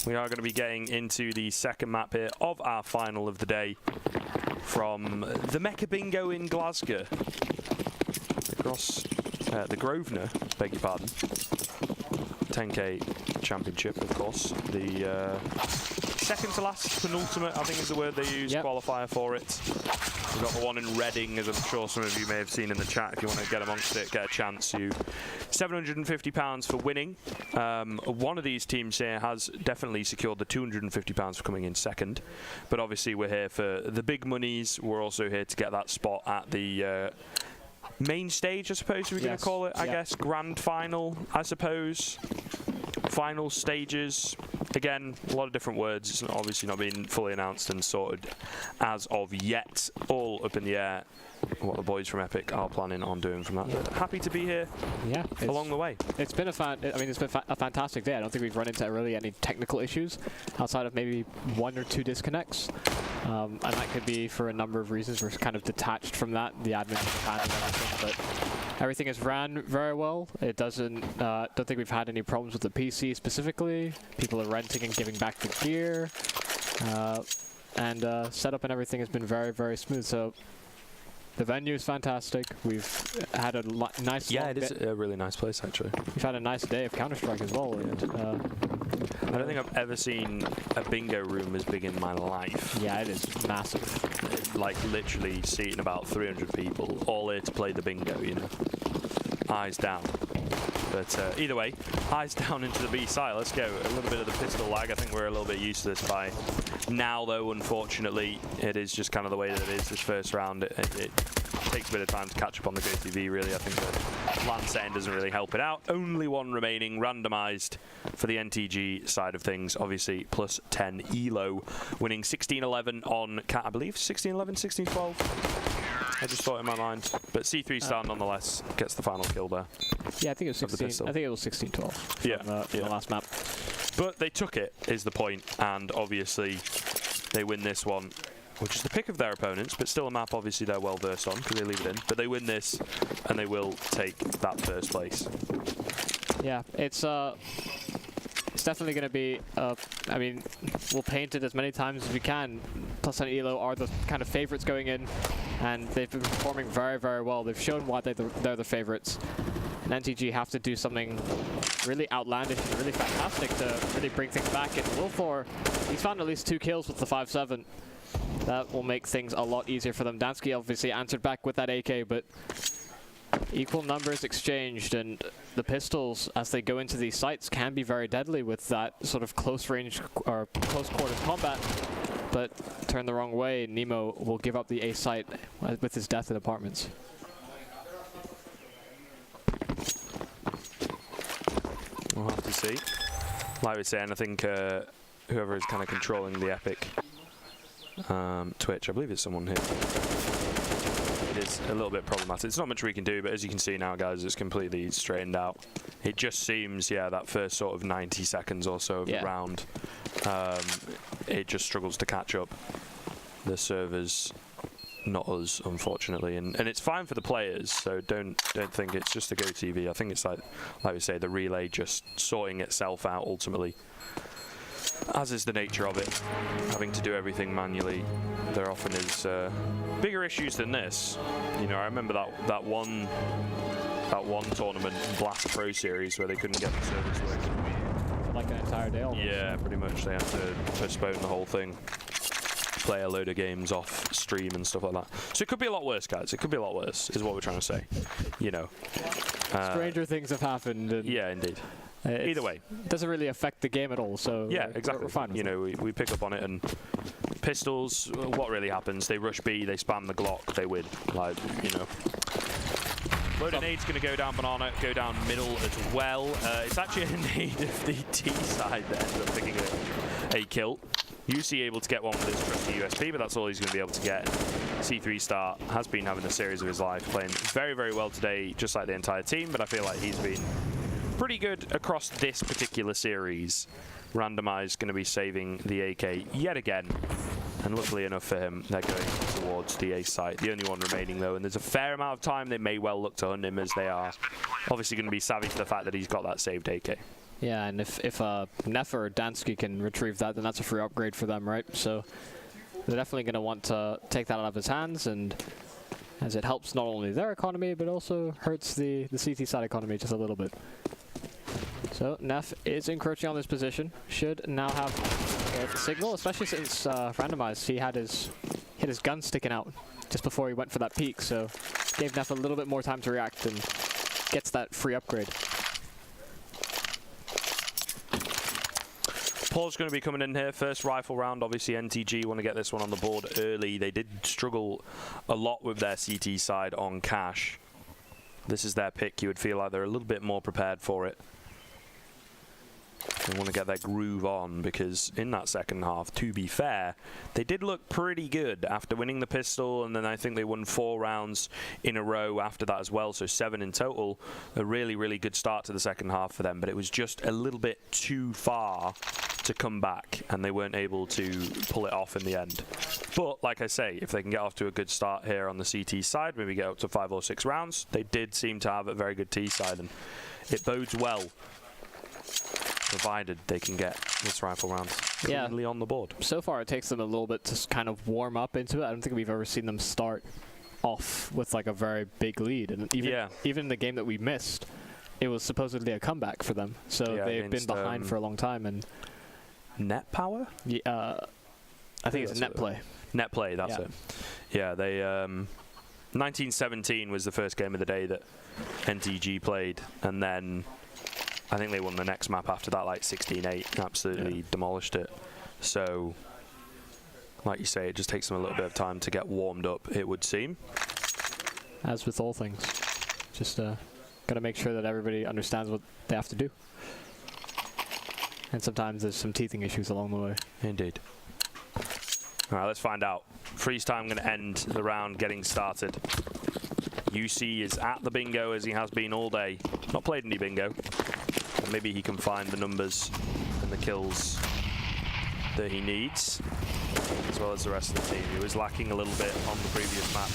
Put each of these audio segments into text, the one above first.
we are going to be getting into the second map here of our final of the day from the Mecca Bingo in Glasgow. The Grosvenor, beg your pardon. 10K championship, of course. The second to last, penultimate, I think is the word they use, qualifier for it. We've got the one in Reading, as I'm sure some of you may have seen in the chat. If you want to get amongst it, get a chance to £750 for winning. One of these teams here has definitely secured the £250 for coming in second. But obviously we're here for the big monies. We're also here to get that spot at the main stage, I suppose we're going to call it, I guess. Grand final, I suppose. Final stages. Again, a lot of different words. It's obviously not been fully announced and sorted as of yet. All up in the air. What the boys from Epic are planning on doing from that. But happy to be here. Yeah, along the way. It's been a fantastic day. I don't think we've run into really any technical issues outside of maybe one or two disconnects. And that could be for a number of reasons. We're kind of detached from that, the admin and everything, but everything has ran very well. It doesn't, don't think we've had any problems with the PC specifically. People are renting and giving back the gear. And setup and everything has been very, very smooth. So the venue is fantastic. We've had a nice it is a really nice place, actually. We've had a nice day of Counter-Strike as well. And, I don't think I've ever seen a bingo room as big in my life. Yeah, it is massive. Like literally seating about 300 people, all here to play the bingo, you know. Eyes down. But either way, eyes down into the B side. Let's go. A little bit of the pistol lag. I think we're a little bit used to this by now, though. Unfortunately, it is just kind of the way that it is this first round. It takes a bit of time to catch up on the GoTV, really. I think the LAN setting doesn't really help it out. Only one remaining, randomized for the NTG side of things. Obviously, plus 10 ELO, winning 16-11 on Cat, I believe. 16-11, 16-12. I just thought in my mind. But C3 Star, nonetheless, gets the final kill there. Yeah, I think it was 16. I think it was 16-12. Yeah, the last map. But they took it, is the point, and obviously they win this one, which is the pick of their opponents, but still a map obviously they're well versed on because they leave it in. But they win this, and they will take that first place. Yeah, it's definitely going to be. I mean, we'll paint it as many times as we can. Plus 10 ELO are the kind of favorites going in, and they've been performing very, very well. They've shown why they're the favorites. And NTG have to do something really outlandish and really fantastic to really bring things back. And Wilfor, he's found at least 2 kills with the 5-7. That will make things a lot easier for them. Dansky obviously answered back with that AK, but equal numbers exchanged, and the pistols, as they go into these sites, can be very deadly with that sort of close range or close quarters combat. But turn the wrong way, Nemo will give up the A site with his death in apartments. We'll have to see. Like we were saying, I think whoever is kind of controlling the Epic Twitch, I believe it's someone here. It is a little bit problematic. There's not much we can do, but as you can see now, guys, it's completely straightened out. It just seems, that first sort of 90 seconds or so of the round, it just struggles to catch up. The servers, not us, unfortunately, and it's fine for the players. So don't think it's just the GoTV. I think it's like we say, the relay just sorting itself out ultimately. As is the nature of it, having to do everything manually, there often is bigger issues than this. You know, I remember that one tournament, Blast Pro Series, where they couldn't get the servers working. Like an entire day almost. Yeah, pretty much. They had to postpone the whole thing, play a load of games off stream and stuff like that. So it could be a lot worse, guys. It could be a lot worse, is what we're trying to say. You know. Stranger things have happened. And yeah, indeed. Either way, it doesn't really affect the game at all. So yeah, exactly. We're fine with you know, we pick up on it, and pistols. What really happens? They rush B, they spam the Glock, they win. Like, you know. Load of nades going to go down banana, go down middle as well. It's actually a nade of the T side that ends up picking a kill. UC able to get one with his trusty USP, but that's all he's going to be able to get. C3 Star has been having the series of his life, playing very, very well today, just like the entire team, but I feel like he's been pretty good across this particular series. Randomized going to be saving the AK yet again, and luckily enough for him, they're going towards the A site. The only one remaining though, and there's a fair amount of time they may well look to hunt him, as they are obviously going to be savvy to the fact that he's got that saved AK. Yeah, and if Neff or Dansky can retrieve that, then that's a free upgrade for them, right? So they're definitely going to want to take that out of his hands, and as it helps not only their economy, but also hurts the CT side economy just a little bit. So Neff is encroaching on this position. Should now have the signal, especially since randomized, he had his gun sticking out just before he went for that peek, so gave Neff a little bit more time to react and gets that free upgrade. Paul's going to be coming in here. First rifle round. Obviously, NTG want to get this one on the board early. They did struggle a lot with their CT side on cash. This is their pick. You would feel like they're a little bit more prepared for it. They want to get their groove on, because in that second half, to be fair, they did look pretty good after winning the pistol, and then I think they won 4 rounds in a row after that as well, so 7 in total. A really, really good start to the second half for them, but it was just a little bit too far to come back, and they weren't able to pull it off in the end. But like I say, if they can get off to a good start here on the CT side, maybe get up to 5 or 6 rounds, they did seem to have a very good T side, and it bodes well, provided they can get this rifle round cleanly on the board. So far it takes them a little bit to kind of warm up into it. I don't think we've ever seen them start off with like a very big lead, and even the game that we missed, it was supposedly a comeback for them. So they've been behind for a long time. And Net Power? Yeah, I think it's Net Play. Net Play, that's it. Yeah, they 1917 was the first game of the day that NTG played, and then I think they won the next map after that, like 16-8, absolutely demolished it. So, like you say, it just takes them a little bit of time to get warmed up, it would seem. As with all things, just got to make sure that everybody understands what they have to do. And sometimes there's some teething issues along the way. Indeed. All right, let's find out. Freeze time going to end the round getting started. UC is at the bingo as he has been all day. Not played any bingo. Maybe he can find the numbers and the kills that he needs, as well as the rest of the team. He was lacking a little bit on the previous map.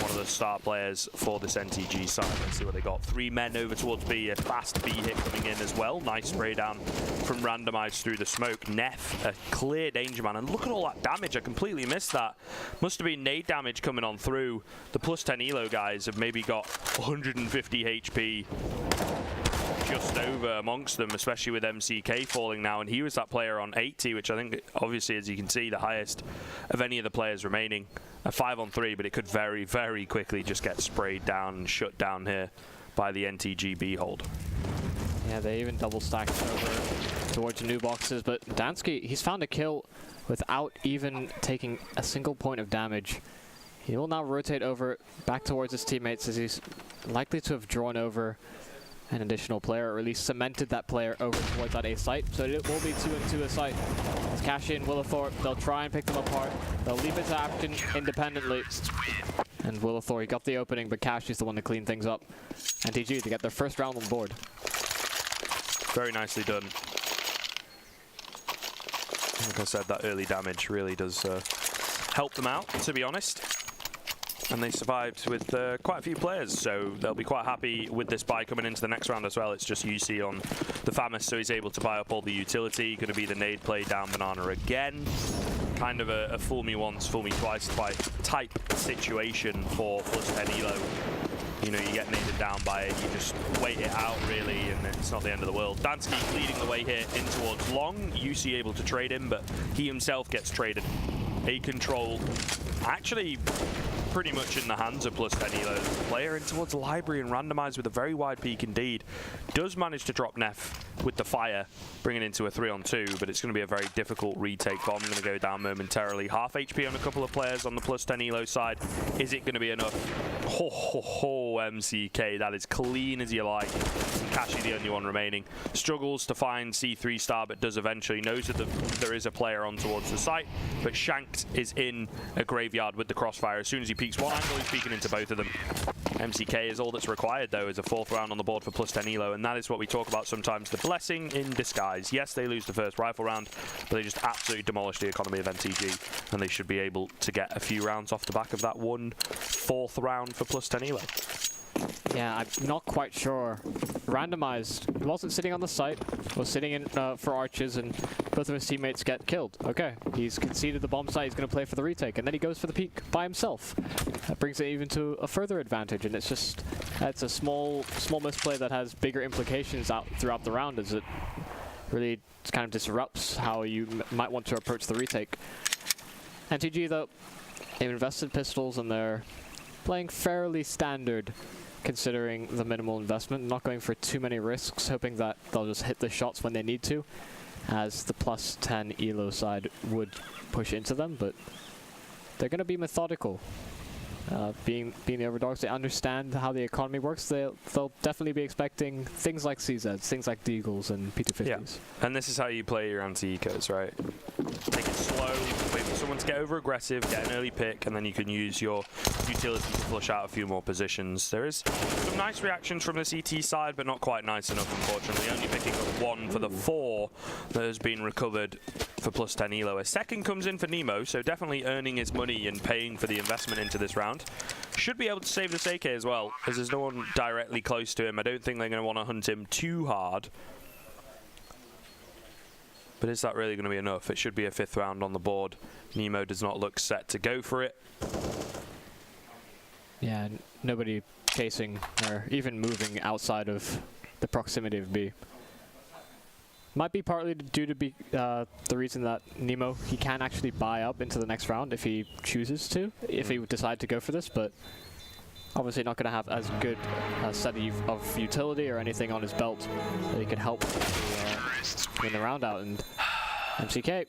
One of the star players for this NTG side. Let's see what they got. 3 men over towards B. A fast B hit coming in as well. Nice spray down from randomized through the smoke. Neff, a clear danger man. And look at all that damage. I completely missed that. Must have been nade damage coming on through. The plus 10 elo guys have maybe got 150 HP just over amongst them, especially with MCK falling now, and he was that player on 80, which I think, obviously, as you can see, the highest of any of the players remaining. A 5-on-3, but it could very, very quickly just get sprayed down and shut down here by the NTG B hold. Yeah, they even double stacked over towards the new boxes, but Dansky, he's found a kill without even taking a single point of damage. He will now rotate over back towards his teammates, as he's likely to have drawn over an additional player, or at least cemented that player over towards that A site. So it will be 2 and 2 a site. Let's cash in Willowthorpe. They'll try and pick them apart. They'll leave it to action independently. And Willowthorpe, he got the opening, but Cash is the one to clean things up. NTG to get their first round on the board. Very nicely done. Like I said, that early damage really does help them out, to be honest. And they survived with quite a few players, so they'll be quite happy with this buy coming into the next round as well. It's just UC on the Famous, so he's able to buy up all the utility. Going to be the nade play down Banana again. Kind of a fool me once, fool me twice type situation for plus 10 elo. You know, you get naded down by it, you just wait it out really, and it's not the end of the world. Dansky leading the way here in towards long. UC able to trade him, but he himself gets traded. A control actually pretty much in the hands of plus 10 elo. Player in towards the library and randomized with a very wide peak indeed. Does manage to drop Neff with the fire, bringing it into a 3-on-2, but it's going to be a very difficult retake. Bomb going to go down momentarily. Half HP on a couple of players on the plus 10 elo side. Is it going to be enough? Ho ho ho, MCK, that is clean as you like. And Kashi the only one remaining. Struggles to find C3 star, but does eventually. Knows that there is a player on towards the site, but Shanked is in a graveyard with the crossfire. As soon as he peeks one angle, he's peeking into both of them. MCK is all that's required, though, is a 4th round on the board for plus 10 elo, and that is what we talk about sometimes, the blessing in disguise. Yes, they lose the first rifle round, but they just absolutely demolish the economy of NTG, and they should be able to get a few rounds off the back of that 4th round for plus 10 elo. Yeah, I'm not quite sure. Randomized wasn't sitting on the site, was sitting in for arches, and both of his teammates get killed. Okay, he's conceded the bomb site, he's going to play for the retake, and then he goes for the peak by himself. That brings it even to a further advantage, and it's just, it's a small misplay that has bigger implications out throughout the round, as it really kind of disrupts how you might want to approach the retake. NTG, though, they've invested pistols, and they're playing fairly standard considering the minimal investment, not going for too many risks, hoping that they'll just hit the shots when they need to, as the plus 10 elo side would push into them, but they're going to be methodical. Being the overdogs, they understand how the economy works. They'll definitely be expecting things like CZs, things like Deagles and P250s. Yeah, and this is how you play your anti-ecos, right? Take it slow, wait for someone to get over-aggressive, get an early pick, and then you can use your utility to flush out a few more positions. There is some nice reactions from the CT side, but not quite nice enough, unfortunately. Only picking up 1 for the 4 that has been recovered for plus 10 elo. A second comes in for Nemo, so definitely earning his money and paying for the investment into this round. Should be able to save this AK as well, as there's no one directly close to him. I don't think they're going to want to hunt him too hard. But is that really going to be enough? It should be a 5th round on the board. Nemo does not look set to go for it. Yeah, nobody chasing or even moving outside of the proximity of B. Might be partly due to the reason that Nemo, he can actually buy up into the next round if he chooses to, if he would decide to go for this, but obviously not going to have as good a set of utility or anything on his belt that he could help to win the round out. And MCK.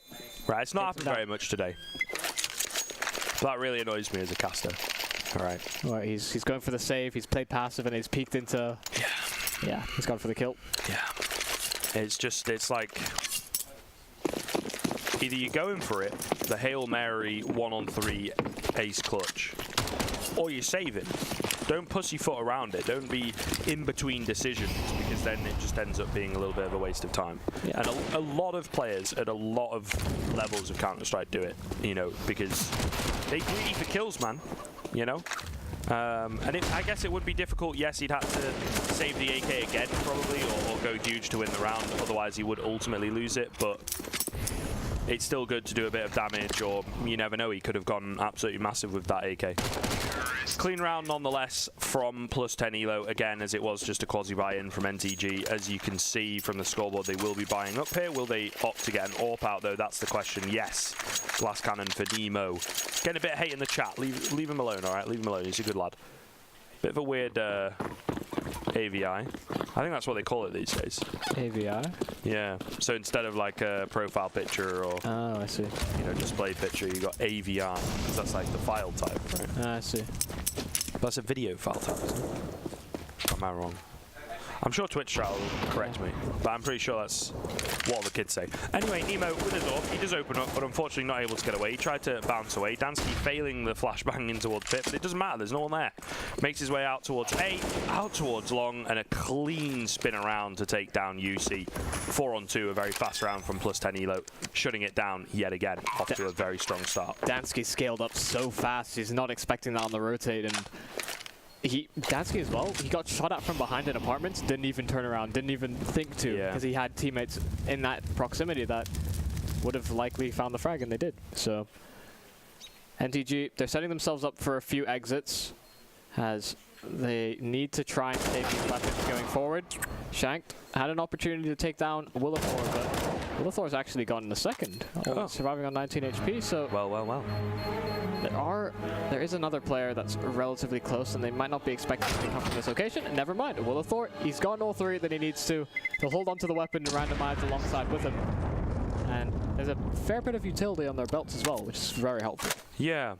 Right, it's not happened very much today. That really annoys me as a caster. All right. Well, he's going for the save, he's played passive, and he's peeked into... Yeah, he's gone for the kill. Yeah. It's like, either you're going for it, the Hail Mary 1-on-3 ace clutch, or you save it. Don't pussyfoot around it. Don't be in between decisions, because then it just ends up being a little bit of a waste of time. Yeah. And a lot of players at a lot of levels of Counter-Strike do it, you know, because they greedy for kills, man, you know? And I guess it would be difficult. Yes, he'd have to save the AK again, probably, or go huge to win the round. Otherwise, he would ultimately lose it. But it's still good to do a bit of damage, or you never know, he could have gone absolutely massive with that AK. Clean round nonetheless from plus 10 elo, again, as it was just a quasi buy-in from NTG. As you can see from the scoreboard, they will be buying up here. Will they opt to get an AWP out, though? That's the question. Yes. Glass cannon for Nemo. Getting a bit of hate in the chat. Leave him alone, all right? Leave him alone. He's a good lad. Bit of a weird AVI. I think that's what they call it these days. AVI? Yeah. So instead of like a profile picture or I see. You know, display picture, you got AVI. Because that's like the file type, right? I see. That's a video file type, isn't it? Am I wrong? I'm sure Twitch chat will correct me, but I'm pretty sure that's what the kids say. Anyway, Nemo with his AWP, he does open up, but unfortunately not able to get away. He tried to bounce away. Dansky failing the flashbang in towards pit, but it doesn't matter. There's no one there. Makes his way out towards A, out towards long, and a clean spin around to take down UC. 4-on-2, a very fast round from plus 10 elo, shutting it down yet again, off to a very strong start. Dansky scaled up so fast. He's not expecting that on the rotate, and Dansky as well, he got shot at from behind in apartments, didn't even turn around, didn't even think to, because he had teammates in that proximity that would have likely found the frag, and they did. So, NTG, they're setting themselves up for a few exits, as they need to try and take these weapons going forward. Shanked had an opportunity to take down Willithor, but Willithor's actually gone in the second, surviving on 19 HP, so... Well. There is another player that's relatively close, and they might not be expecting to come from this location. And never mind, Willithor, he's gotten all 3 that he needs to. He'll hold on to the weapon and randomize alongside with him. And there's a fair bit of utility on their belts as well, which is very helpful. Yeah.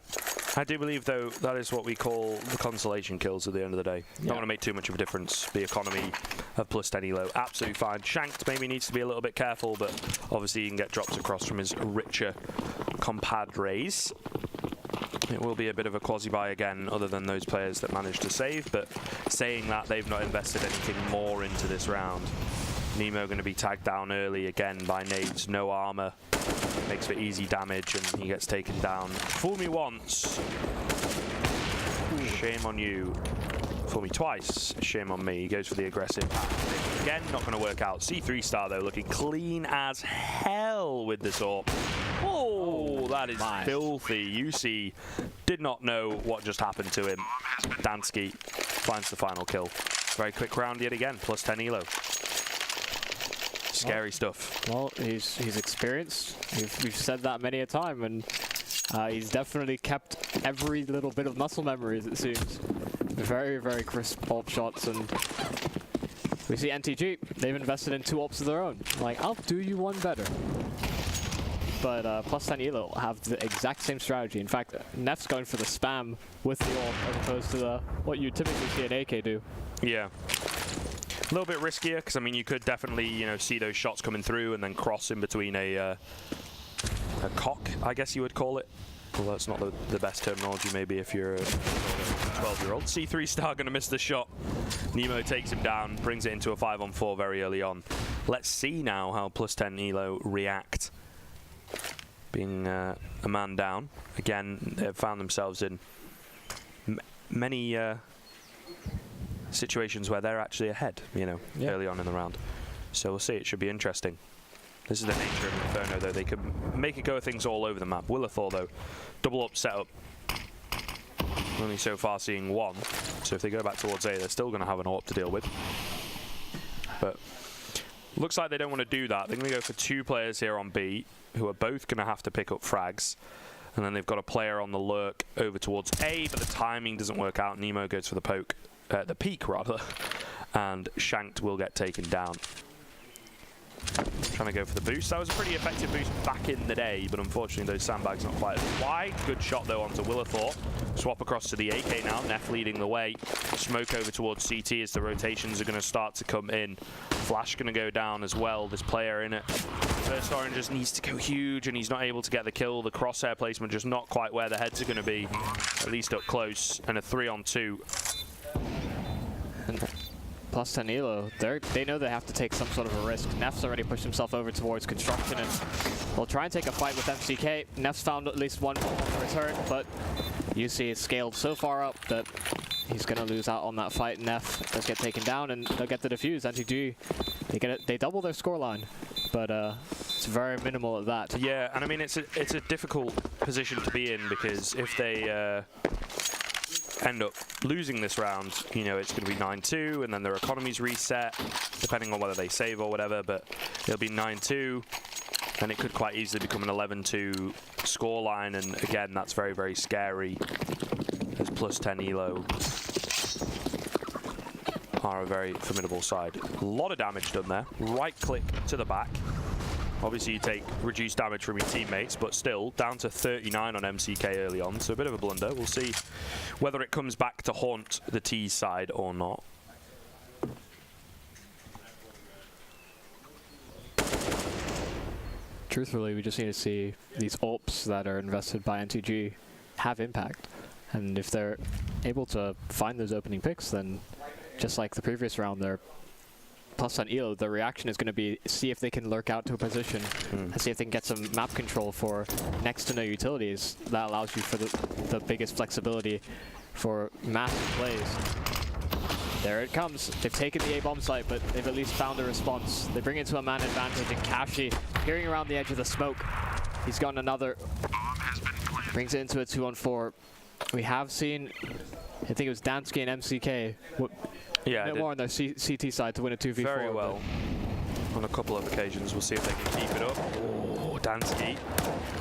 I do believe, though, that is what we call the consolation kills at the end of the day. Not going to make too much of a difference. The economy of plus 10 elo, absolutely fine. Shanked maybe needs to be a little bit careful, but obviously he can get drops across from his richer compadres. It will be a bit of a quasi-buy again, other than those players that managed to save, but saying that, they've not invested anything more into this round. Nemo going to be tagged down early again by nades, no armor, makes for easy damage, and he gets taken down. Fool me once. Shame on you. for me twice. Shame on me. He goes for the aggressive. Again, not going to work out. C3 star, though, looking clean as hell with this AWP. Oh, that is filthy. UC did not know what just happened to him. Dansky finds the final kill. Very quick round yet again, plus 10 elo. Scary stuff. Well, he's experienced. We've said that many a time, and he's definitely kept every little bit of muscle memory, as it seems. Very, very crisp AWP shots, and we see NTG. They've invested in 2 AWPs of their own. Like, I'll do you one better. But plus 10 elo have the exact same strategy. In fact, Neff's going for the spam with the AWP as opposed to what you typically see an AK do. Yeah. A little bit riskier, because I mean, you could definitely, you know, see those shots coming through and then cross in between a cock, I guess you would call it. Well, that's not the best terminology, maybe, if you're a 12-year-old. C3 star going to miss the shot. Nemo takes him down, brings it into a 5-on-4 very early on. Let's see now how plus 10 elo react. Being a man down. Again, they've found themselves in many situations where they're actually ahead, you know, early on in the round. So we'll see. It should be interesting. This is the nature of Inferno, though. They can make a go of things all over the map. Willithor, though, double up setup. Only so far seeing one. So if they go back towards A, they're still going to have an AWP to deal with. But looks like they don't want to do that. They're going to go for 2 players here on B, who are both going to have to pick up frags. And then they've got a player on the lurk over towards A, but the timing doesn't work out. Nemo goes for the poke, the peak rather, and Shanked will get taken down. Trying to go for the boost. That was a pretty effective boost back in the day, but unfortunately those sandbags not quite as wide. Good shot though onto Willithor. Swap across to the AK now. Neff leading the way. Smoke over towards CT as the rotations are going to start to come in. Flash going to go down as well. This player in it. First Orange just needs to go huge, and he's not able to get the kill. The crosshair placement just not quite where the heads are going to be, at least up close. And a 3-on-2. Plus 10 elo, they know they have to take some sort of a risk. Neff's already pushed himself over towards construction, and they'll try and take a fight with MCK. Neff's found at least one return, but UC is scaled so far up that he's going to lose out on that fight. Neff does get taken down, and they'll get the defuse. NTG, they double their scoreline, but it's very minimal at that. Yeah, and I mean, it's a difficult position to be in, because if they end up losing this round, you know, it's going to be 9-2, and then their economy's reset, depending on whether they save or whatever, but it'll be 9-2, and it could quite easily become an 11-2 scoreline, and again, that's very, very scary, as plus 10 elo are a very formidable side. A lot of damage done there. Right click to the back. Obviously, you take reduced damage from your teammates, but still down to 39 on MCK early on, so a bit of a blunder. We'll see whether it comes back to haunt the T side or not. Truthfully, we just need to see these AWPs that are invested by NTG have impact. And if they're able to find those opening picks, then just like the previous round, they're plus on elo, the reaction is going to be see if they can lurk out to a position and see if they can get some map control for next to no utilities. That allows you for the biggest flexibility for massive plays. There it comes. They've taken the A-bomb site, but they've at least found a response. They bring it to a man advantage, and Kashi, peering around the edge of the smoke, he's got another. Brings it into a 2-on-4. We have seen, I think it was Dansky and MCK. Yeah, a bit more on their CT side to win a 2v4. Very well. On a couple of occasions, we'll see if they can keep it up. Oh, Dansky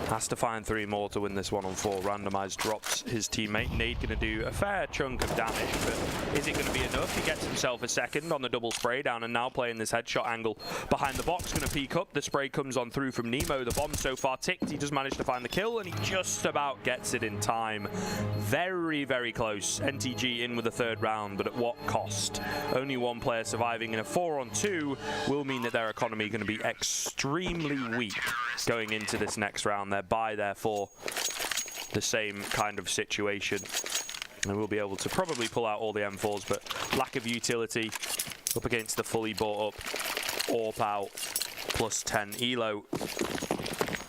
has to find 3 more to win this 1-on-4. Randomized drops his teammate. Nade going to do a fair chunk of damage, but is it going to be enough? He gets himself a second on the double spray down, and now playing this headshot angle behind the box. Going to peek up. The spray comes on through from Nemo. The bomb so far ticked. He does manage to find the kill, and he just about gets it in time. Very, very close. NTG in with the 3rd round, but at what cost? Only 1 player surviving in a 4-on-2 will mean that their economy going to be extremely weak going into this next round. They're by, therefore, the same kind of situation. And we'll be able to probably pull out all the M4s, but lack of utility up against the fully bought up AWP out plus 10 elo.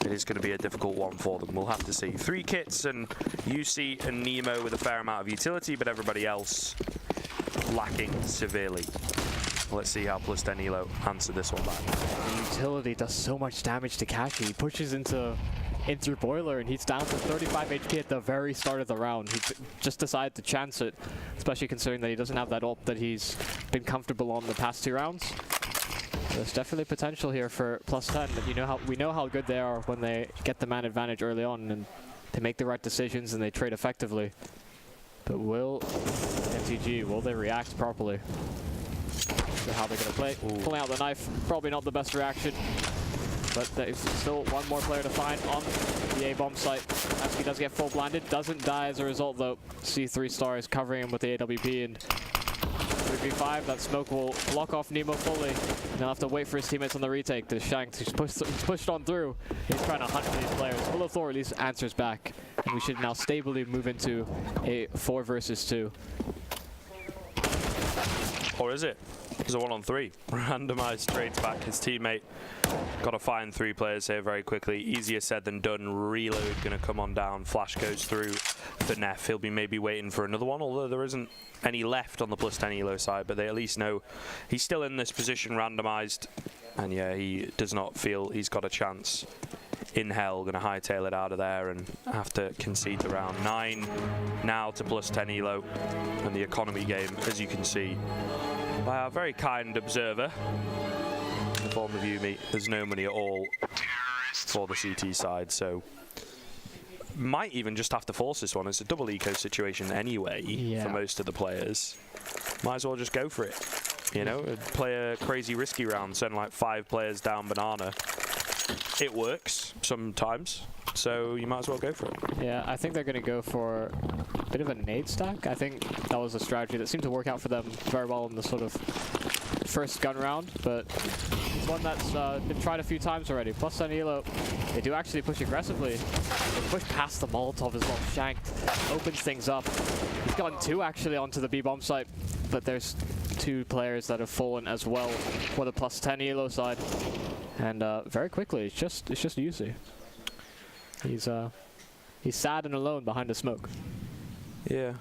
It is going to be a difficult one for them. We'll have to see. 3 kits and UC and Nemo with a fair amount of utility, but everybody else lacking severely. Let's see how plus 10 Elo answer this one back. The utility does so much damage to Kashi. He pushes into boiler and he's down to 35 HP at the very start of the round. He just decided to chance it, especially considering that he doesn't have that ult that he's been comfortable on the past 2 rounds. There's definitely potential here for plus 10, but we know how good they are when they get the man advantage early on and they make the right decisions and they trade effectively. But will they react properly? So how they're going to play. Ooh. Pulling out the knife, probably not the best reaction. But there's still one more player to find on the A-bomb site. Aski does get full blinded, doesn't die as a result though. C3 Star is covering him with the AWP and 3v5, that smoke will block off Nemo fully. And he'll have to wait for his teammates on the retake. The Shanks, he's pushed on through. He's trying to hunt for these players. Full of Thor at least answers back. And we should now stably move into a 4 versus 2. Or is it? It's a 1-on-3. Randomized trades back his teammate. Got to find 3 players here very quickly. Easier said than done. Reload going to come on down. Flash goes through for Neff. He'll be maybe waiting for another one, although there isn't any left on the plus 10 Elo side, but they at least know he's still in this position randomized. And yeah, he does not feel he's got a chance in hell. Going to hightail it out of there and have to concede the round. 9 now to plus 10 Elo. And the economy game, as you can see, by our very kind observer in the form of Yumi, there's no money at all for the CT side, so might even just have to force this one. It's a double eco situation anyway for most of the players. Might as well just go for it, you know, play a crazy risky round, send like 5 players down banana. It works sometimes, so you might as well go for it. Yeah, I think they're going to go for a bit of a nade stack. I think that was a strategy that seemed to work out for them very well in the sort of first gun round, but it's one that's been tried a few times already. Plus 10 Elo, they do actually push aggressively. They push past the Molotov as well. Shanked opens things up. He's gotten 2 actually onto the B-bomb site, but there's 2 players that have fallen as well for the plus 10 Elo side. And very quickly, it's just UC. He's sad and alone behind the smoke. Yeah.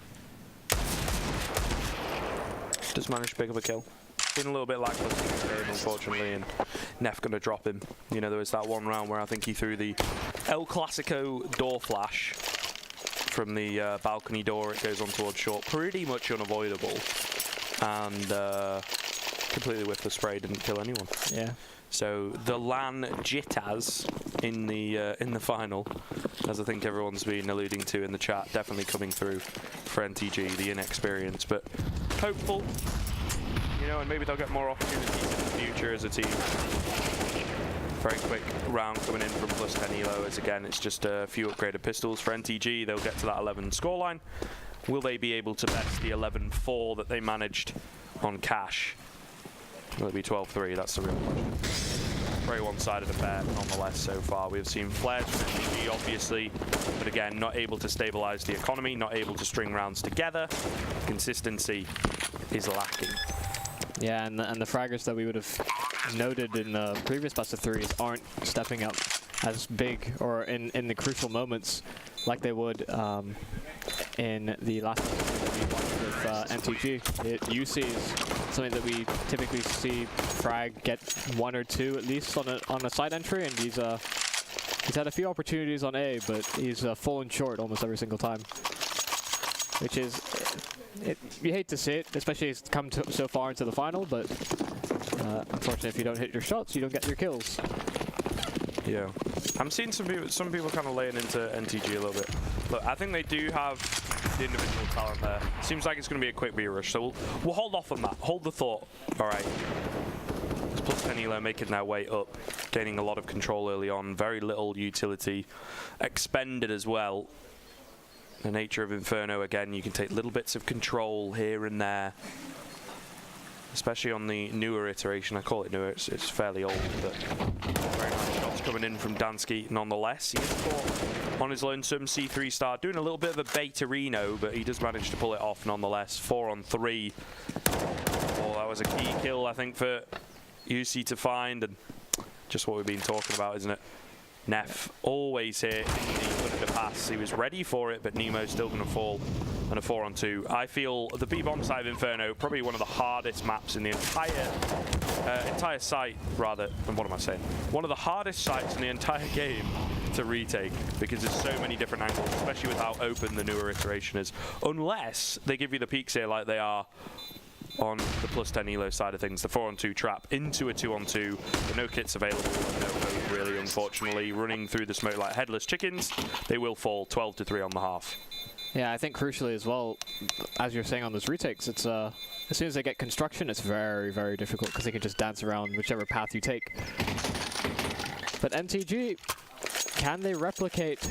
Just managed to pick up a kill. Been a little bit lackluster in this game, unfortunately, and Neff gonna drop him. You know, there was that one round where I think he threw the El Clasico door flash from the balcony door. It goes on towards short, pretty much unavoidable, and completely whiffed the spray. Didn't kill anyone. Yeah. So the LAN jitters in the final, as I think everyone's been alluding to in the chat, definitely coming through for NTG, the inexperience, but hopeful, you know, and maybe they'll get more opportunities in the future as a team. Very quick round coming in from plus 10 Elo, as again, it's just a few upgraded pistols for NTG. They'll get to that 11 scoreline. Will they be able to best the 11-4 that they managed on Cash? Will it be 12-3? That's the real question. Very one-sided affair, nonetheless, so far. We've seen flares from NTG, obviously, but again, not able to stabilize the economy, not able to string rounds together. Consistency is lacking. Yeah, and the fraggers that we would have noted in the previous best of 3s aren't stepping up as big or in the crucial moments like they would in the last with NTG. UC is something that we typically see frag get 1 or 2 at least on a side entry, and he's had a few opportunities on A, but he's fallen short almost every single time, which is you hate to see it, especially it's come so far into the final, but unfortunately if you don't hit your shots, you don't get your kills. Yeah, I'm seeing some people kind of laying into NTG a little bit. Look, I think they do have the individual talent there. Seems like it's going to be a quick B rush, so we'll hold off on that. Hold the thought. All right. It's plus 10 Elo making their way up, gaining a lot of control early on. Very little utility expended as well. The nature of Inferno, again, you can take little bits of control here and there. Especially on the newer iteration. I call it newer, it's fairly old, but very nice shots coming in from Dansky nonetheless. He is caught on his lonesome C3 Star, doing a little bit of a beta Reno, but he does manage to pull it off nonetheless. 4 on 3. Oh, that was a key kill, I think, for UC to find, and just what we've been talking about, isn't it? Neff always here in the under pass. He was ready for it, but Nemo's still going to fall and a 4-on-2. I feel the B-bomb side of Inferno, probably one of the hardest maps in the entire site, rather. And what am I saying? One of the hardest sites in the entire game to retake, because there's so many different angles, especially with how open the newer iteration is. Unless they give you the peaks here like they are on the +10 elo side of things, the 4-on-2 trap into a 2-on-2, with no kits available and no hope really, unfortunately. Running through the smoke like headless chickens, they will fall 12-3 on the half. Yeah, I think crucially as well, as you're saying on those retakes, it's as soon as they get construction, it's very, very difficult because they can just dance around whichever path you take. But NTG, can they replicate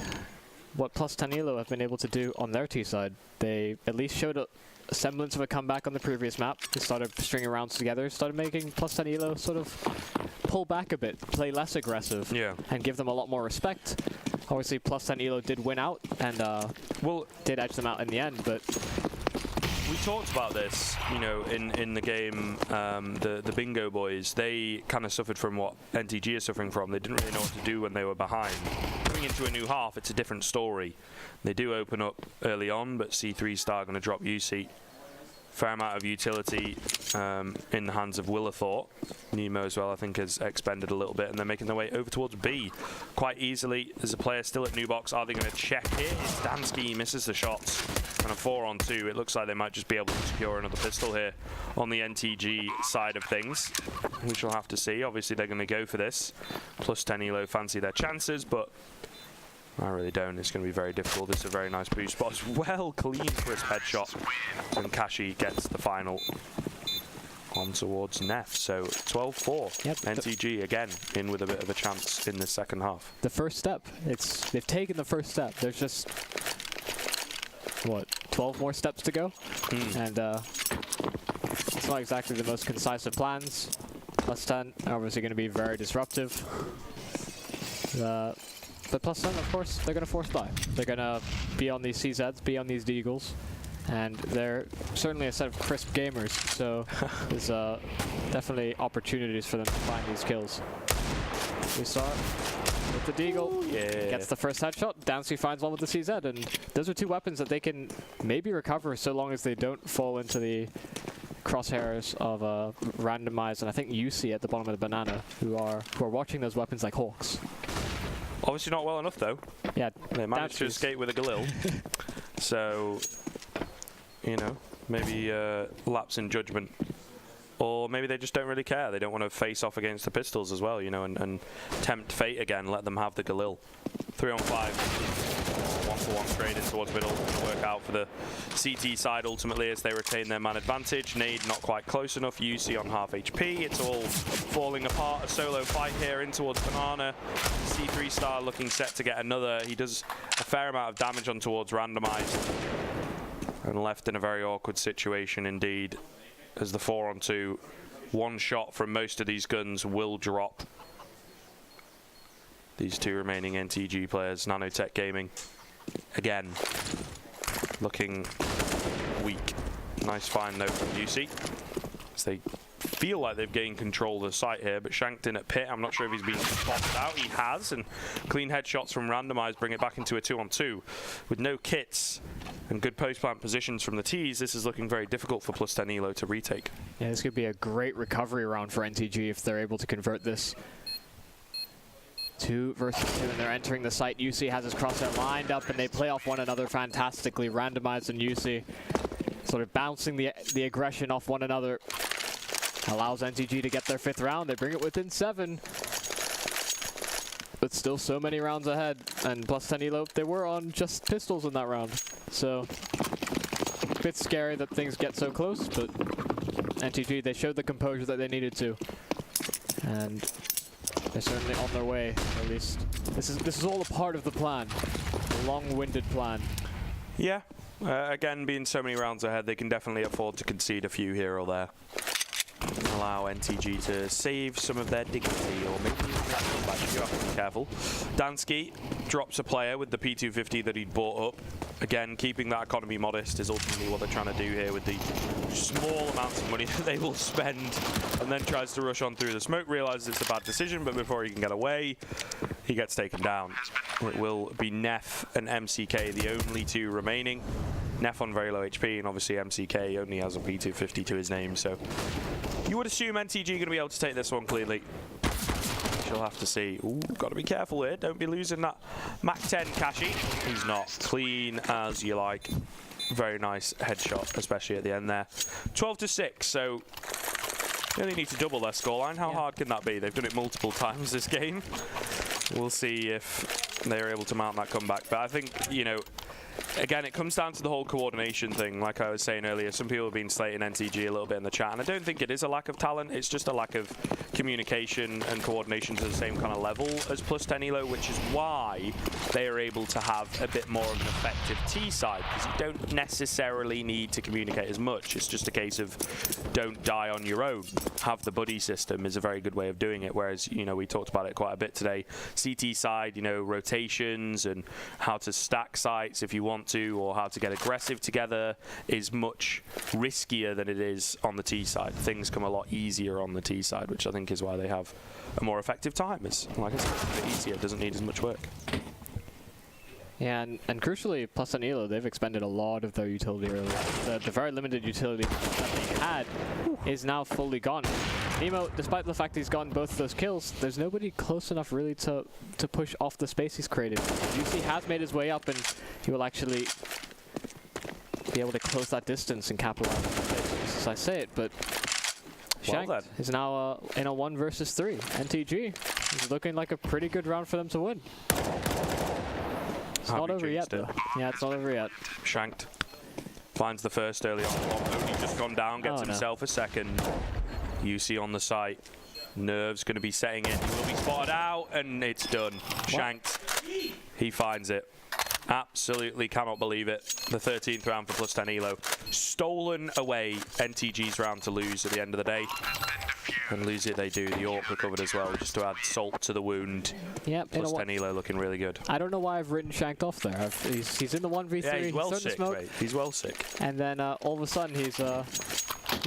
what +10 elo have been able to do on their T side? They at least showed a semblance of a comeback on the previous map. They started stringing rounds together, started making +10 elo sort of pull back a bit, play less aggressive, and give them a lot more respect. Obviously, +10 elo did win out and did edge them out in the end, but we talked about this, you know, in the game. The Bingo boys, they kind of suffered from what NTG is suffering from. They didn't really know what to do when they were behind. Coming into a new half, it's a different story. They do open up early on, but C3 Star going to drop UC. Fair amount of utility in the hands of Willithought. Nemo as well, I think, has expended a little bit, and they're making their way over towards B quite easily. There's a player still at Nubox. Are they going to check it? Dansky misses the shots. And a 4-on-2. It looks like they might just be able to secure another pistol here on the NTG side of things. We shall have to see. Obviously, they're going to go for this. +10 elo fancy their chances, but I really don't. It's going to be very difficult. This is a very nice boost spot as well. Clean crisp headshot. And Kashi gets the final on towards Neff. So 12-4. Yep. NTG again in with a bit of a chance in the second half. The first step. They've taken the first step. There's just, what, 12 more steps to go? And it's not exactly the most concise of plans. +10 are obviously going to be very disruptive. But +10, of course, they're going to force buy. They're going to be on these CZs, be on these Deagles, and they're certainly a set of crisp gamers, so there's definitely opportunities for them to find these kills. We saw it with the Deagle. Gets the first headshot. Dansky finds one with the CZ, and those are two weapons that they can maybe recover so long as they don't fall into the crosshairs of Randomized, and I think UC at the bottom of the banana, who are watching those weapons like hawks. Obviously not well enough, though. Yeah, they managed to escape with a Galil. So, you know, maybe lapse in judgment. Or maybe they just don't really care. They don't want to face off against the pistols as well, you know, and tempt fate again, let them have the Galil. 3-on-5. 1-for-1 straight in towards middle. Gonna work out for the CT side ultimately as they retain their man advantage. Nade not quite close enough. UC on half HP. It's all falling apart. A solo fight here in towards Banana. C3 Star looking set to get another. He does a fair amount of damage on towards Randomized. And left in a very awkward situation indeed. As the 4-on-2, one shot from most of these guns will drop these two remaining NTG players. Nanotech Gaming, again, looking weak. Nice find though from UC, as they feel like they've gained control of the site here, but shanked in at pit. I'm not sure if he's been spotted out. He has, and clean headshots from Randomized bring it back into a 2-on-2. With no kits and good post-plant positions from the T's, this is looking very difficult for +10 elo to retake. Yeah, this could be a great recovery round for NTG if they're able to convert this. 2 versus 2, and they're entering the site. UC has his crosshair lined up, and they play off one another fantastically. Randomized and UC sort of bouncing the aggression off one another. Allows NTG to get their 5th round. They bring it within 7. But still so many rounds ahead. And +10 elo, they were on just pistols in that round. So, a bit scary that things get so close, but NTG, they showed the composure that they needed to. And they're certainly on their way, at least. This is all a part of the plan. A long-winded plan. Yeah. Again, being so many rounds ahead, they can definitely afford to concede a few here or there. Allow NTG to save some of their dignity, or maybe you have to be careful. Dansky drops a player with the P250 that he'd bought up. Again, keeping that economy modest is ultimately what they're trying to do here with the small amounts of money that they will spend, and then tries to rush on through the smoke, realizes it's a bad decision, but before he can get away, he gets taken down. It will be Neff and MCK, the only 2 remaining. Neff on very low HP, and obviously MCK only has a P250 to his name, so you would assume NTG going to be able to take this one cleanly. She'll have to see. Ooh, got to be careful here. Don't be losing that Mach 10 Kashi. He's not. Clean as you like. Very nice headshot, especially at the end there. 12-6, so they only need to double their scoreline. How hard can that be? They've done it multiple times this game. We'll see if they're able to mount that comeback. But I think, you know, again, it comes down to the whole coordination thing. Like I was saying earlier, some people have been slating NTG a little bit in the chat, and I don't think it is a lack of talent. It's just a lack of communication and coordination to the same kind of level as Plus 10 Elo, which is why they are able to have a bit more of an effective T side, because you don't necessarily need to communicate as much. It's just a case of don't die on your own. Have the buddy system is a very good way of doing it, whereas, you know, we talked about it quite a bit today. CT side, you know, rotations and how to stack sites if you want to, or how to get aggressive together is much riskier than it is on the T side. Things come a lot easier on the T side, which I think is why they have a more effective time. It's, like I said, a bit easier, doesn't need as much work. Yeah, and crucially, Plus and Elo, they've expended a lot of their utility earlier. The very limited utility that they had is now fully gone. Nemo, despite the fact he's gotten both of those kills, there's nobody close enough really to push off the space he's created. UC has made his way up, and he will actually be able to close that distance and capitalize on the space, as I say it, but Shanked is now in a 1 versus 3. NTG is looking like a pretty good round for them to win. It's not over yet, though. Yeah, it's not over yet. Shanked finds the first early on. Only just gone down, gets himself a second. UC on the site. Nerves going to be setting in. He will be spotted out, and it's done. Shanked. He finds it. Absolutely cannot believe it. The 13th round for Plus 10 Elo. Stolen away NTG's round to lose at the end of the day. And lose it they do. The AWP recovered as well, just to add salt to the wound. Yep. Plus 10 Elo looking really good. I don't know why I've written Shanked off there. He's in the 1v3. Yeah, he's well sick, smoke, mate. He's well sick. And then all of a sudden he's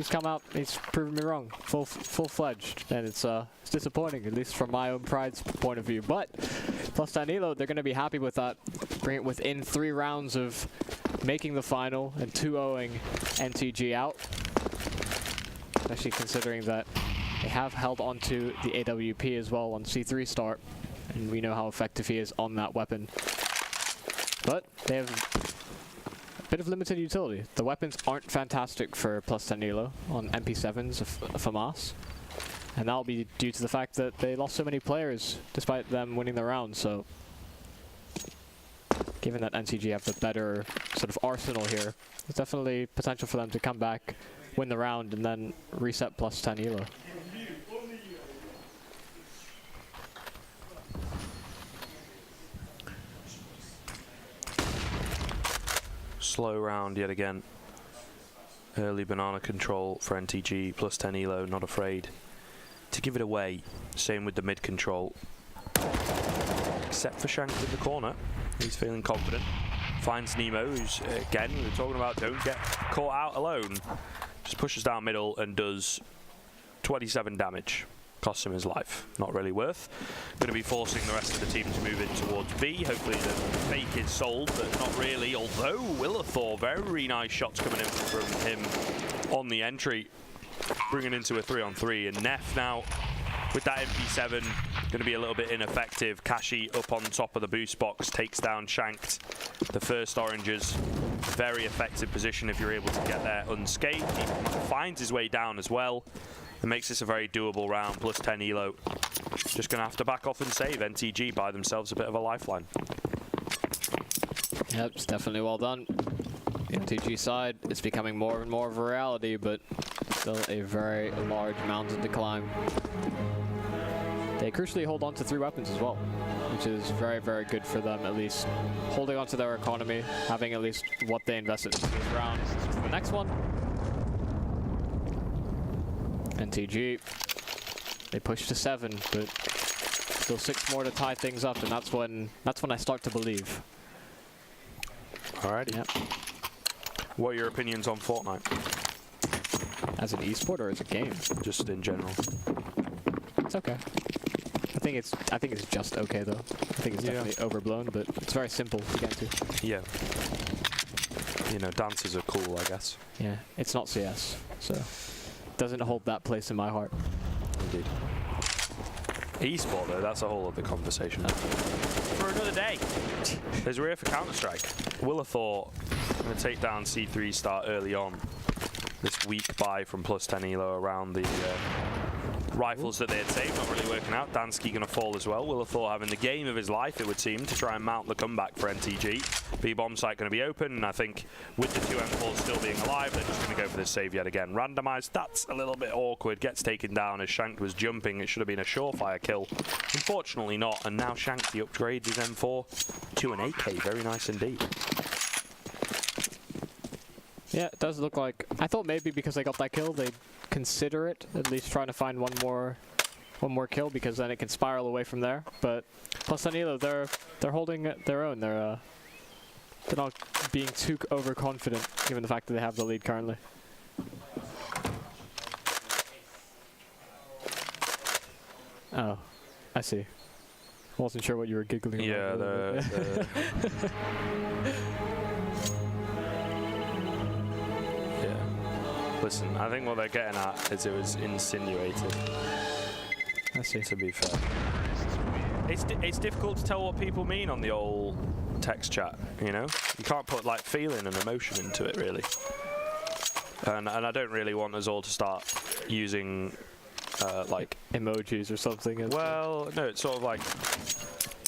come out. He's proven me wrong, full-fledged, and it's disappointing, at least from my own pride's point of view. But Plus 10 Elo, they're going to be happy with that. Bring it within 3 rounds of making the final and 2-0ing NTG out. Especially considering that they have held onto the AWP as well on C3 start, and we know how effective he is on that weapon. But they have a bit of limited utility. The weapons aren't fantastic for Plus 10 Elo on MP7s of FAMAS, and that'll be due to the fact that they lost so many players despite them winning the round. So given that NTG have the better sort of arsenal here, there's definitely potential for them to come back, win the round, and then reset Plus 10 Elo. Slow round yet again. Early banana control for NTG. Plus 10 Elo, not afraid to give it away. Same with the mid control. Except for Shanked in the corner. He's feeling confident. Finds Nemo, who's, again, we were talking about don't get caught out alone. Just pushes down middle and does 27 damage. Costs him his life. Not really worth. Going to be forcing the rest of the team to move in towards B. Hopefully the fake is sold, but not really. Although Willithor, very nice shots coming in from him on the entry. Bringing into a 3-on-3. And Neff now, with that MP7, going to be a little bit ineffective. Kashi up on top of the boost box, takes down Shanked. The first oranges, very effective position if you're able to get there unscathed. He finds his way down as well. It makes this a very doable round. Plus 10 Elo. Just going to have to back off and save. NTG buy themselves a bit of a lifeline. Yep, it's definitely well done. The NTG side, it's becoming more and more of a reality, but still a very large mountain to climb. They crucially hold on to 3 weapons as well, which is very, very good for them, at least holding on to their economy, having at least what they invested in this round. To the next one. NTG, they push to 7, but still 6 more to tie things up, and that's when I start to believe. Alrighty. Yep. What are your opinions on Fortnite? As an esport or as a game? Just in general. It's okay. I think it's just okay though. I think it's definitely overblown, but it's very simple to get into. Yeah. you know, dances are cool, I guess. Yeah, it's not CS, so doesn't hold that place in my heart. Indeed. E-sport though, that's a whole other conversation. For another day. There's Rear for Counter-Strike. Will have thought going to take down C3 start early on. This weak buy from +10 elo around the rifles that they had saved, not really working out. Dansky going to fall as well. Will have thought having the game of his life, it would seem, to try and mount the comeback for NTG. B-bomb site going to be open, and I think with the 2 M4s still being alive, they're just going to go for this save yet again. Randomized, that's a little bit awkward. Gets taken down as Shank was jumping. It should have been a surefire kill. Unfortunately not, and now Shank, he upgrades his M4 to an AK. Very nice indeed. Yeah, it does look like... I thought maybe because they got that kill, they'd consider it, at least trying to find one more kill, because then it can spiral away from there. But +10 elo, they're holding their own. They're not being too overconfident, given the fact that they have the lead currently. Oh, I see. Wasn't sure what you were giggling about. Yeah, Listen, I think what they're getting at is it was insinuated. I see. To be fair. It's difficult to tell what people mean on the old text chat, you know? You can't put like feeling and emotion into it, really. And I don't really want us all to start using like emojis or something. Well, no, it's sort of like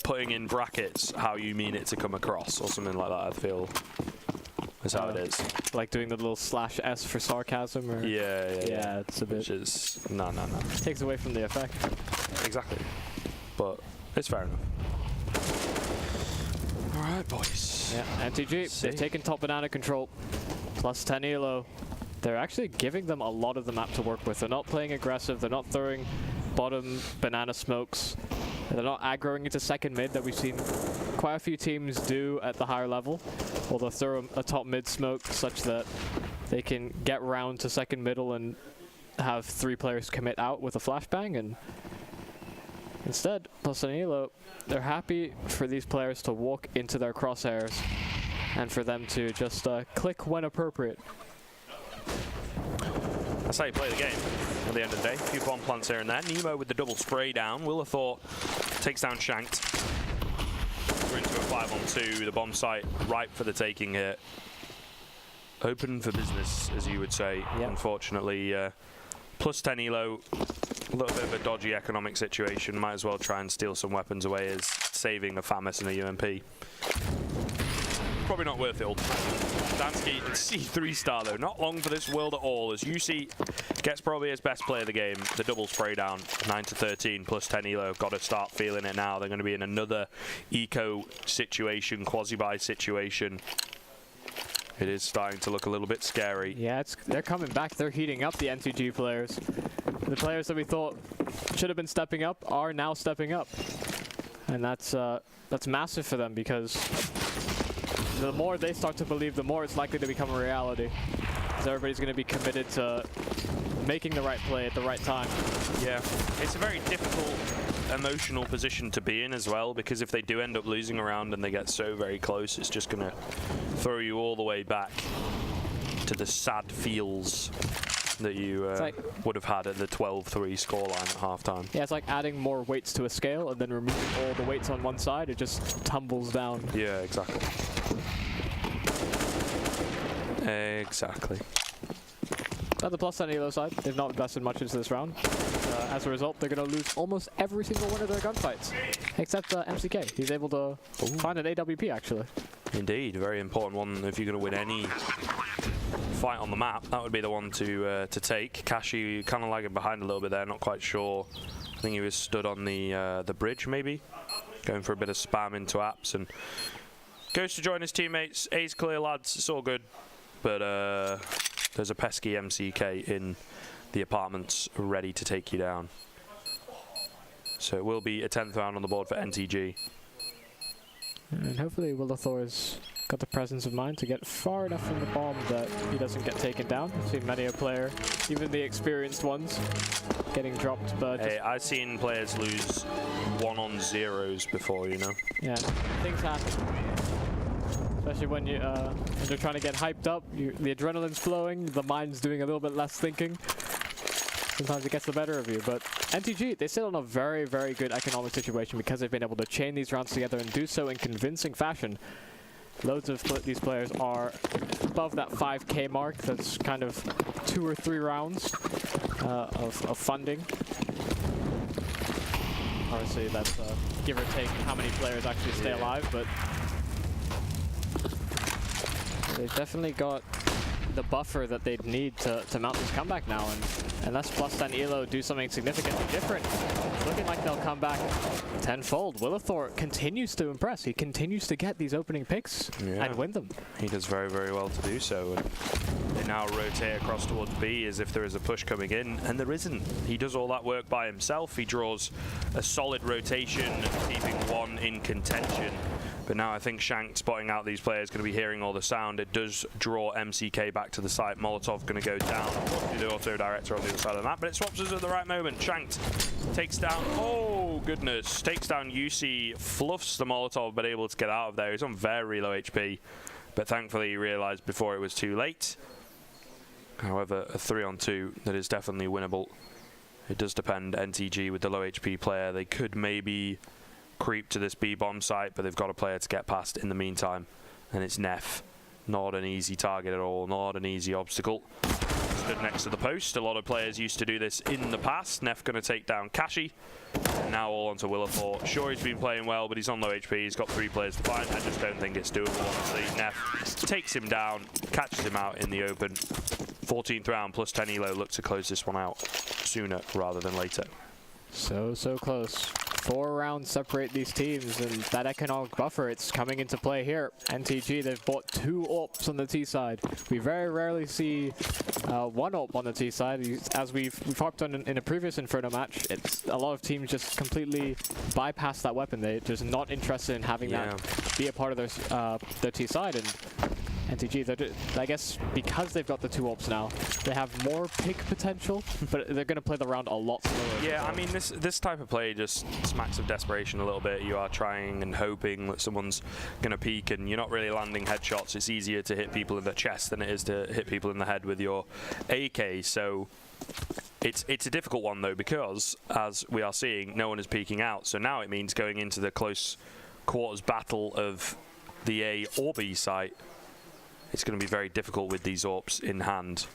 putting in brackets how you mean it to come across or something like that, I feel. That's how it is. Like doing the little /S for sarcasm, or yeah, it's a bit. Which is no. Takes away from the effect. Exactly, but it's fair enough. All right, boys. Yeah, NTG. They've taken top banana control. +10 elo. They're actually giving them a lot of the map to work with. They're not playing aggressive. They're not throwing bottom banana smokes. They're not aggroing into second mid that we've seen quite a few teams do at the higher level. Or they'll throw a top mid smoke such that they can get round to second middle and have 3 players commit out with a flashbang. And instead, +10 elo, they're happy for these players to walk into their crosshairs and for them to just click when appropriate. That's how you play the game at the end of the day. A few bomb plants here and there. Nemo with the double spray down. Will have thought takes down Shanked. We're into a 5-on-2. The bomb site ripe for the taking here. Open for business, as you would say. Yep. Unfortunately, +10 elo. A little bit of a dodgy economic situation. Might as well try and steal some weapons away as saving a FAMAS and a UMP. Probably not worth it all. Dansky C3 star though, not long for this world at all, as UC gets probably his best play of the game. The double spray down, 9-13, +10 elo. Got to start feeling it now. They're going to be in another eco situation, quasi-buy situation. It is starting to look a little bit scary. Yeah, they're coming back. They're heating up, the NTG players. The players that we thought should have been stepping up are now stepping up, and that's massive for them, because the more they start to believe, the more it's likely to become a reality. Because everybody's going to be committed to making the right play at the right time. Yeah, it's a very difficult emotional position to be in as well, because if they do end up losing a round and they get so very close, it's just going to throw you all the way back to the sad feels that you would have had at the 12-3 scoreline at halftime. Yeah, it's like adding more weights to a scale and then removing all the weights on one side. It just tumbles down. Yeah, exactly. Exactly. At the +10 elo side, they've not invested much into this round. As a result, they're going to lose almost every single one of their gunfights, except MCK. He's able to find an AWP, actually. Indeed, a very important one. If you're going to win any fight on the map, that would be the one to take. Kashi kind of lagging behind a little bit there, not quite sure. I think he was stood on the bridge, maybe, going for a bit of spam into apps, and goes to join his teammates. A's clear, lads. It's all good, but there's a pesky MCK in the apartments ready to take you down. So it will be a 10th round on the board for NTG. And hopefully Willithor's got the presence of mind to get far enough from the bomb that he doesn't get taken down. I've seen many a player, even the experienced ones, getting dropped. But hey, I've seen players lose 1-on-0s before, you know? Yeah, things happen. Especially when you're trying to get hyped up, the adrenaline's flowing, the mind's doing a little bit less thinking. Sometimes it gets the better of you, but NTG, they sit in a very, very good economic situation because they've been able to chain these rounds together and do so in convincing fashion. Loads of these players are above that 5K mark. That's kind of 2 or 3 rounds of funding. Obviously, that's give or take how many players actually stay alive, but they've definitely got the buffer that they'd need to mount this comeback now, and unless Plus 10 Elo do something significantly different, it's looking like they'll come back tenfold. Willithor continues to impress. He continues to get these opening picks and win them. He does very, very well to do so. And they now rotate across towards B as if there is a push coming in, and there isn't. He does all that work by himself. He draws a solid rotation, keeping one in contention. But now I think Shank, spotting out these players, going to be hearing all the sound. It does draw MCK back to the site. Molotov going to go down. Unfortunately, the auto director on the other side of that, but it swaps us at the right moment. Shank takes down, oh goodness, takes down UC, fluffs the Molotov, but able to get out of there. He's on very low HP, but thankfully he realized before it was too late. However, a 3-on-2 that is definitely winnable. It does depend, NTG with the low HP player. They could maybe creep to this B bomb site, but they've got a player to get past in the meantime, and it's Neff. Not an easy target at all, not an easy obstacle. Stood next to the post. A lot of players used to do this in the past. Neff going to take down Kashi. And now all onto Willithor. Sure, he's been playing well, but he's on low HP. He's got 3 players to find. I just don't think it's doable, honestly. Neff takes him down, catches him out in the open. 14th round, plus 10 elo. Look to close this one out sooner rather than later. So close. 4 rounds separate these teams, and that economic buffer, it's coming into play here. NTG, they've bought 2 AWPs on the T side. We very rarely see 1 AWP on the T side. As we've harped on in a previous Inferno match, it's a lot of teams just completely bypass that weapon. They're just not interested in having that be a part of their T side. And NTG, I guess because they've got the 2 AWPs now, they have more pick potential, but they're going to play the round a lot slower. Yeah, I mean, this type of play just smacks of desperation a little bit. You are trying and hoping that someone's going to peek, and you're not really landing headshots. It's easier to hit people in the chest than it is to hit people in the head with your AK, so it's a difficult one, though, because, as we are seeing, no one is peeking out. So now it means going into the close quarters battle of the A or B site. It's going to be very difficult with these AWPs in hand.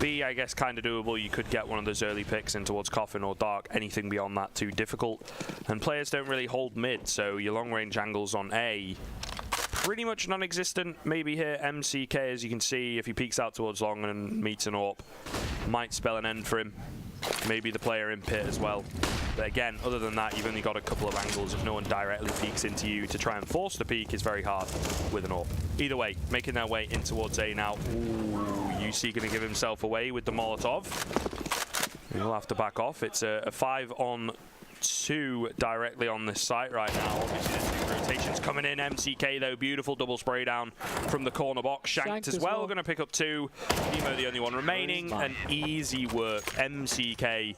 B, I guess, kind of doable. You could get one of those early picks in towards Coffin or Dark. Anything beyond that, too difficult. And players don't really hold mid, so your long-range angles on A, pretty much non-existent. Maybe here, MCK, as you can see, if he peeks out towards long and meets an AWP, might spell an end for him. Maybe the player in pit as well. But again, other than that, you've only got a couple of angles. If no one directly peeks into you, to try and force the peek is very hard with an AWP. Either way, making their way in towards A now. Ooh, UC going to give himself away with the Molotov. He'll have to back off. It's a 5-on-2 directly on this site right now. Obviously, there's big rotations coming in. MCK, though, beautiful double spray down from the corner box. Shanked as well, going to pick up 2. Nemo, the only one remaining. An easy work. MCK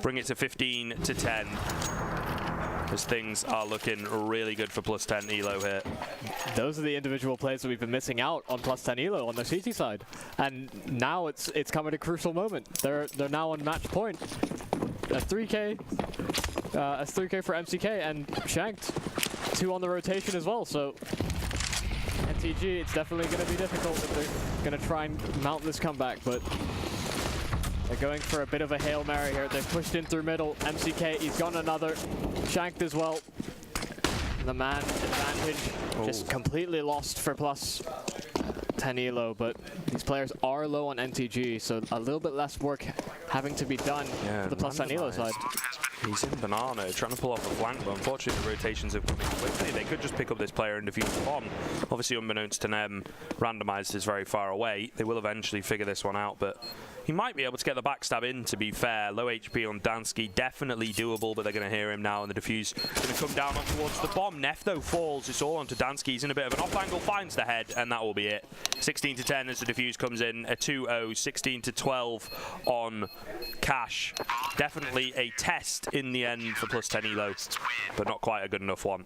bring it to 15 to 10. As things are looking really good for plus 10 elo here. Those are the individual plays that we've been missing out on plus 10 elo on the CT side, and now it's come at a crucial moment. They're now on match point. A 3K for MCK and Shanked, 2 on the rotation as well. So NTG, it's definitely going to be difficult if they're going to try and mount this comeback, but they're going for a bit of a Hail Mary here. They've pushed in through middle. MCK, he's got another. Shanked as well. The man advantage just completely lost for plus 10 elo, but these players are low on NTG, so a little bit less work having to be done for the plus 10 elo side. He's in banana, trying to pull off a flank, but unfortunately the rotations have come in quickly. They could just pick up this player and defuse the bomb. Obviously, unbeknownst to them, randomized is very far away. They will eventually figure this one out, but he might be able to get the backstab in, to be fair. Low HP on Dansky, definitely doable, but they're going to hear him now, and the defuse going to come down on towards the bomb. Neff, though, falls. It's all onto Dansky. He's in a bit of an off angle, finds the head, and that will be it. 16 to 10 as the defuse comes in. A 2-0, 16 to 12 on Cash. Definitely a test in the end for plus 10 elo, but not quite a good enough one.